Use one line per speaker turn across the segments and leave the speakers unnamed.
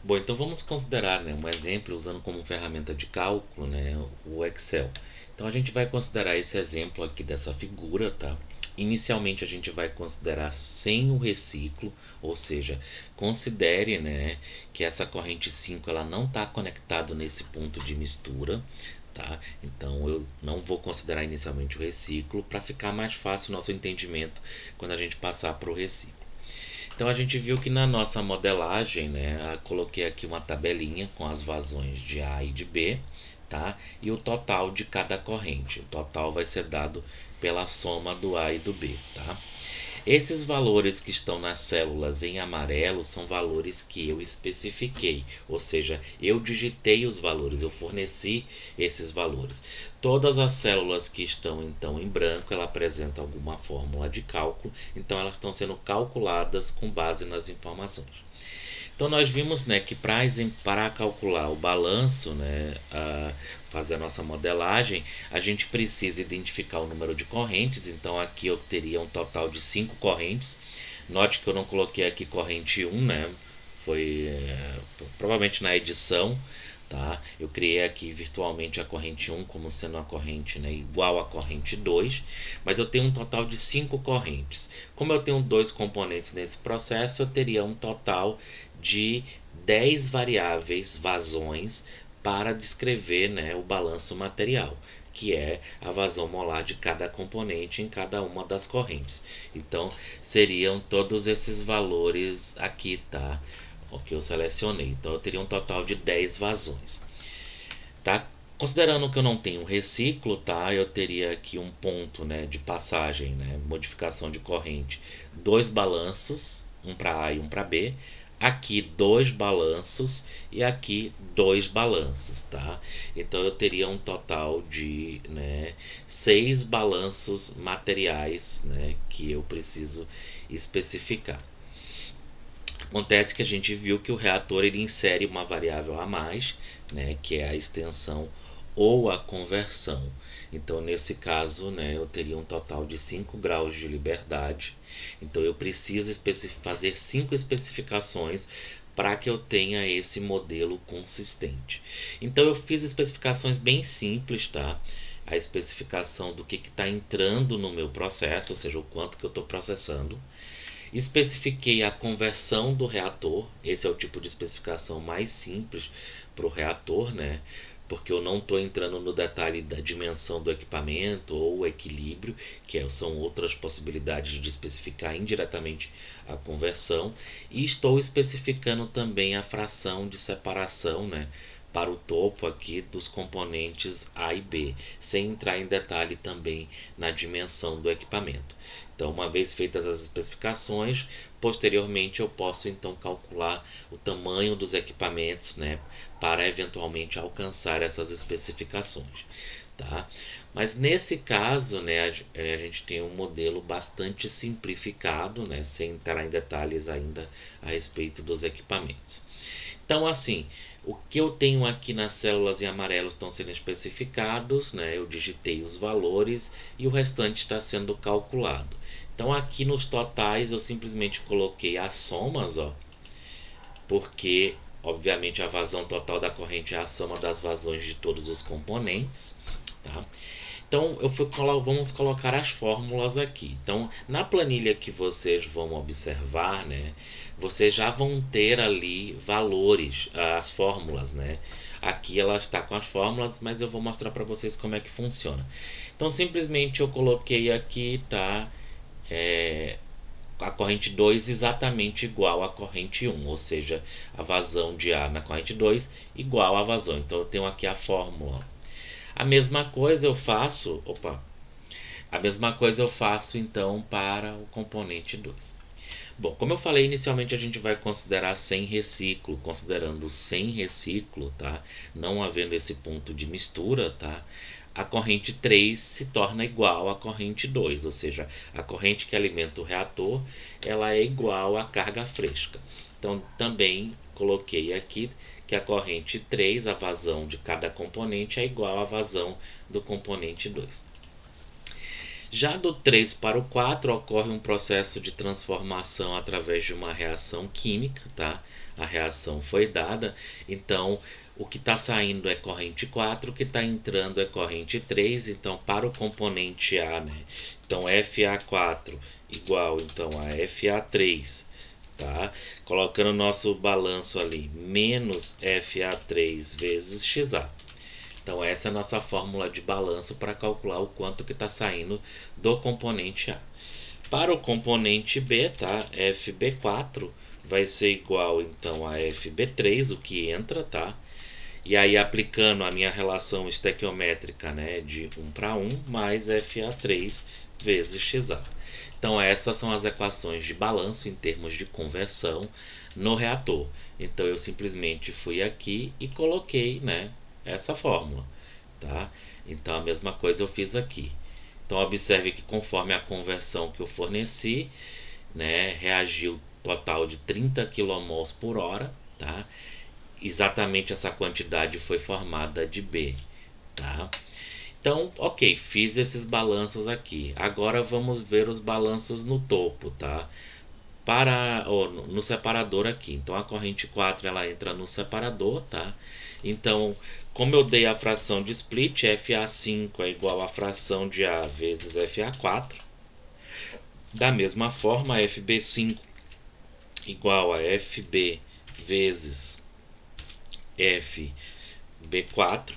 Bom, então vamos considerar, né, um exemplo usando como ferramenta de cálculo, né, o Excel. Então a gente vai considerar esse exemplo aqui dessa figura, tá? Inicialmente a gente vai considerar sem o reciclo, ou seja, considere, né, que essa corrente 5 ela não está conectada nesse ponto de mistura, tá? Então eu não vou considerar inicialmente o reciclo para ficar mais fácil o nosso entendimento quando a gente passar para o reciclo. Então a gente viu que na nossa modelagem, né, eu coloquei aqui uma tabelinha com as vazões de A e de B, tá? E o total de cada corrente. O total vai ser dado pela soma do A e do B, tá? Esses valores que estão nas células em amarelo são valores que eu especifiquei, ou seja, eu digitei os valores, eu forneci esses valores. Todas as células que estão então em branco, ela apresenta alguma fórmula de cálculo, então elas estão sendo calculadas com base nas informações. Então nós vimos, né, que para calcular o balanço, né, fazer a nossa modelagem, a gente precisa identificar o número de correntes. Então aqui eu teria um total de 5 correntes. Note que eu não coloquei aqui corrente 1, né? Foi provavelmente na edição, tá? Eu criei aqui virtualmente a corrente 1 como sendo a corrente, né, igual à corrente 2, mas eu tenho um total de 5 correntes. Como eu tenho dois componentes nesse processo, eu teria um total de 10 variáveis vazões para descrever, né, o balanço material, que é a vazão molar de cada componente em cada uma das correntes. Então, seriam todos esses valores aqui, tá? O que eu selecionei. Então, eu teria um total de 10 vazões, tá? Considerando que eu não tenho reciclo, tá? Eu teria aqui um ponto, né, de passagem, né, modificação de corrente, dois balanços, um para A e um para B. Aqui dois balanços e aqui dois balanços, tá? Então eu teria um total de, né, seis balanços materiais, né, que eu preciso especificar. Acontece que a gente viu que o reator ele insere uma variável a mais, né, que é a extensão ou a conversão. Então, nesse caso, né, eu teria um total de 5 graus de liberdade. Então, eu preciso fazer 5 especificações para que eu tenha esse modelo consistente. Então, eu fiz especificações bem simples, tá? A especificação do que está entrando no meu processo, ou seja, o quanto que eu estou processando. Especifiquei a conversão do reator. Esse é o tipo de especificação mais simples para o reator, né? Porque eu não estou entrando no detalhe da dimensão do equipamento ou o equilíbrio, são outras possibilidades de especificar indiretamente a conversão. E estou especificando também a fração de separação, né, para o topo aqui dos componentes A e B, sem entrar em detalhe também na dimensão do equipamento. Então, uma vez feitas as especificações, posteriormente eu posso então calcular o tamanho dos equipamentos, né, para eventualmente alcançar essas especificações, tá? Mas nesse caso, né, a gente tem um modelo bastante simplificado, né, sem entrar em detalhes ainda a respeito dos equipamentos. Então, assim, o que eu tenho aqui nas células em amarelo estão sendo especificados, né? Eu digitei os valores e o restante está sendo calculado. Então, aqui nos totais eu simplesmente coloquei as somas, ó, porque obviamente a vazão total da corrente é a soma das vazões de todos os componentes, tá? Então vamos colocar as fórmulas aqui. Então na planilha que vocês vão observar, né, vocês já vão ter ali valores, as fórmulas, né? Aqui ela está com as fórmulas, mas eu vou mostrar para vocês como é que funciona. Então simplesmente eu coloquei aqui, tá? É, a corrente 2 exatamente igual à corrente 1, ou seja, a vazão de A na corrente 2 igual à vazão. Então eu tenho aqui a fórmula. A mesma coisa eu faço, a mesma coisa eu faço então para o componente 2. Bom, como eu falei inicialmente, a gente vai considerar sem reciclo, considerando sem reciclo, tá? Não havendo esse ponto de mistura, tá? A corrente 3 se torna igual à corrente 2, ou seja, a corrente que alimenta o reator, ela é igual à carga fresca. Então, também coloquei aqui que a corrente 3, a vazão de cada componente, é igual à vazão do componente 2. Já do 3 para o 4 ocorre um processo de transformação através de uma reação química, tá? a reação foi dada, então o que está saindo é corrente 4, o que está entrando é corrente 3, então para o componente A, né? Então FA4 igual então a FA3, tá? Colocando o nosso balanço ali, menos FA3 vezes XA. Então essa é a nossa fórmula de balanço para calcular o quanto que está saindo do componente A. Para o componente B, tá? FB4 vai ser igual então a FB3, o que entra, tá? E aí aplicando a minha relação estequiométrica, né, de 1 para 1 mais FA3 vezes XA. Então essas são as equações de balanço em termos de conversão no reator. Então eu simplesmente fui aqui e coloquei, né, essa fórmula, tá? Então a mesma coisa eu fiz aqui. Então observe que conforme a conversão que eu forneci, né, reagiu total de 30 kmol por hora, tá? Exatamente essa quantidade foi formada de B, tá? Então, ok, fiz esses balanços aqui. Agora vamos ver os balanços no topo, tá? No separador aqui. Então a corrente 4 ela entra no separador, tá? Então, como eu dei a fração de split, FA5 é igual a fração de A vezes FA4. Da mesma forma, FB5 igual a FB vezes FB4.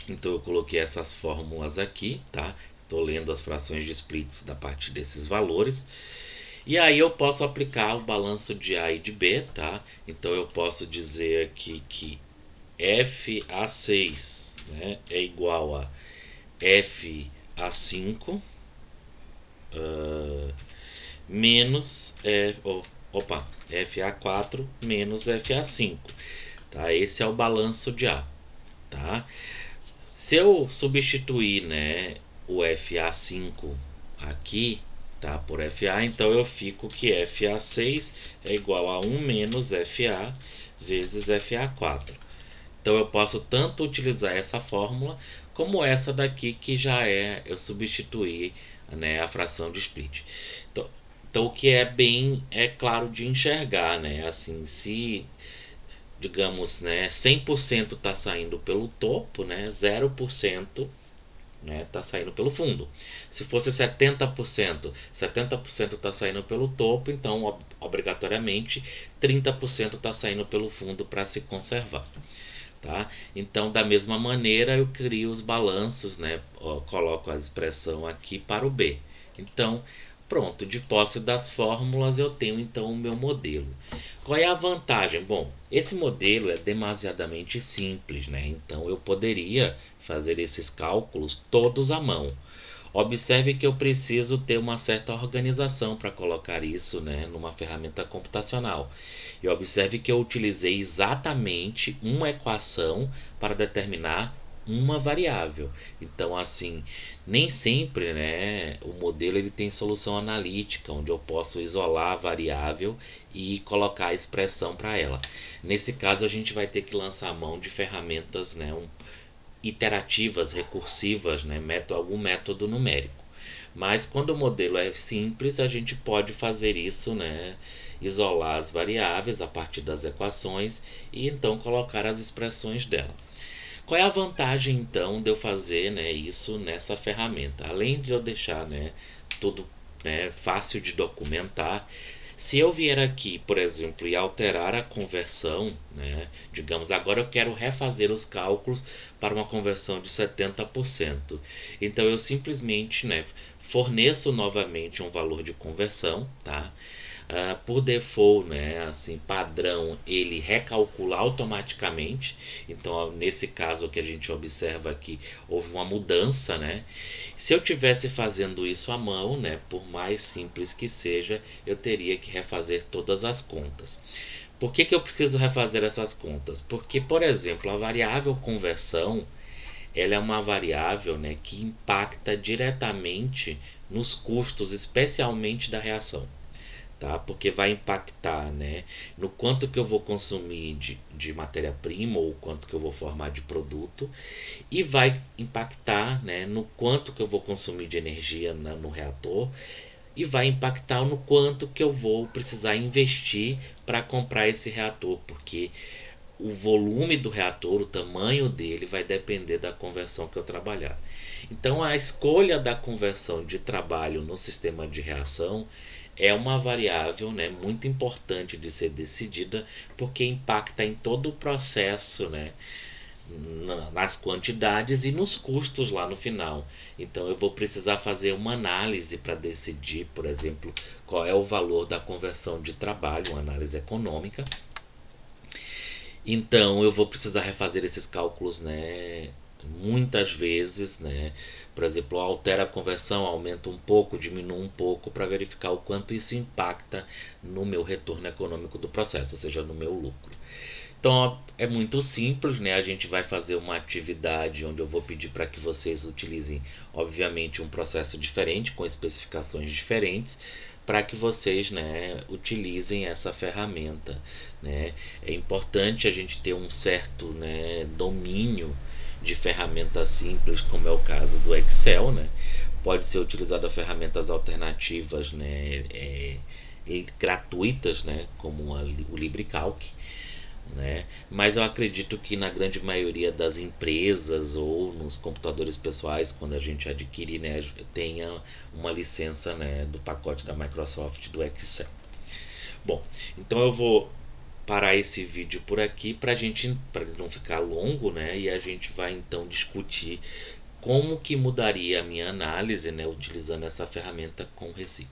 Então eu coloquei essas fórmulas aqui, tá? Estou lendo as frações de splits da partir desses valores. E aí eu posso aplicar o balanço de A e de B, tá? Então eu posso dizer aqui que FA6, né, é igual a FA5 menos FA4 menos FA5, tá? Esse é o balanço de A, tá? Se eu substituir, né, o FA5 aqui, tá, por FA, então eu fico que FA6 é igual a 1 menos FA vezes FA4. Então eu posso tanto utilizar essa fórmula como essa daqui que já é eu substituir, né, a fração de split. Então o que é bem claro de enxergar, né? Assim, se digamos, né, 100% está saindo pelo topo, né, 0%, né, tá saindo pelo fundo. Se fosse 70%, 70% está saindo pelo topo, então obrigatoriamente 30% está saindo pelo fundo para se conservar. Tá? Então, da mesma maneira, eu crio os balanços, né? Coloco a expressão aqui para o B. Então, pronto, de posse das fórmulas, eu tenho então o meu modelo. Qual é a vantagem? Bom, esse modelo é demasiadamente simples, né? Então, eu poderia fazer esses cálculos todos à mão. Observe que eu preciso ter uma certa organização para colocar isso, né, numa ferramenta computacional. E observe que eu utilizei exatamente uma equação para determinar uma variável. Então, assim, nem sempre, né, o modelo ele tem solução analítica, onde eu posso isolar a variável e colocar a expressão para ela. Nesse caso, a gente vai ter que lançar a mão de ferramentas, né, iterativas, recursivas, né, algum método numérico. Mas quando o modelo é simples, a gente pode fazer isso, né, isolar as variáveis a partir das equações e então colocar as expressões dela. Qual é a vantagem então de eu fazer, né, isso nessa ferramenta? Além de eu deixar, né, tudo, né, fácil de documentar, se eu vier aqui, por exemplo, e alterar a conversão, né, digamos, agora eu quero refazer os cálculos para uma conversão de 70%. Então eu simplesmente, né, forneço novamente um valor de conversão, tá? Por default, né, assim, padrão, ele recalcula automaticamente. Então, nesse caso que a gente observa aqui, houve uma mudança, né? Se eu tivesse fazendo isso à mão, né, por mais simples que seja, eu teria que refazer todas as contas. Por que eu preciso refazer essas contas? Porque, por exemplo, a variável conversão, ela é uma variável, né, que impacta diretamente nos custos, especialmente da reação, tá? Porque vai impactar, né, no quanto que eu vou consumir de matéria-prima ou quanto que eu vou formar de produto, e vai impactar, né, no quanto que eu vou consumir de energia no reator, e vai impactar no quanto que eu vou precisar investir para comprar esse reator, porque o volume do reator, o tamanho dele, vai depender da conversão que eu trabalhar. Então, a escolha da conversão de trabalho no sistema de reação é uma variável, né, muito importante de ser decidida, porque impacta em todo o processo, né, nas quantidades e nos custos lá no final. Então eu vou precisar fazer uma análise para decidir, por exemplo, qual é o valor da conversão de trabalho, uma análise econômica. Então eu vou precisar refazer esses cálculos, né, muitas vezes, né? Por exemplo, altera a conversão, aumenta um pouco, diminui um pouco para verificar o quanto isso impacta no meu retorno econômico do processo, ou seja, no meu lucro. Então é muito simples, né? A gente vai fazer uma atividade onde eu vou pedir para que vocês utilizem, obviamente, um processo diferente, com especificações diferentes, para que vocês, né, utilizem essa ferramenta, né? É importante a gente ter um certo, né, domínio de ferramentas simples, como é o caso do Excel, né? Pode ser utilizado ferramentas alternativas, né, gratuitas, né, como o LibreCalc, né? Mas eu acredito que na grande maioria das empresas ou nos computadores pessoais, quando a gente adquirir, né, tenha uma licença, né, do pacote da Microsoft do Excel. Bom, então eu vou parar esse vídeo por aqui para não ficar longo, né? E a gente vai então discutir como que mudaria a minha análise, né, utilizando essa ferramenta com o Recico.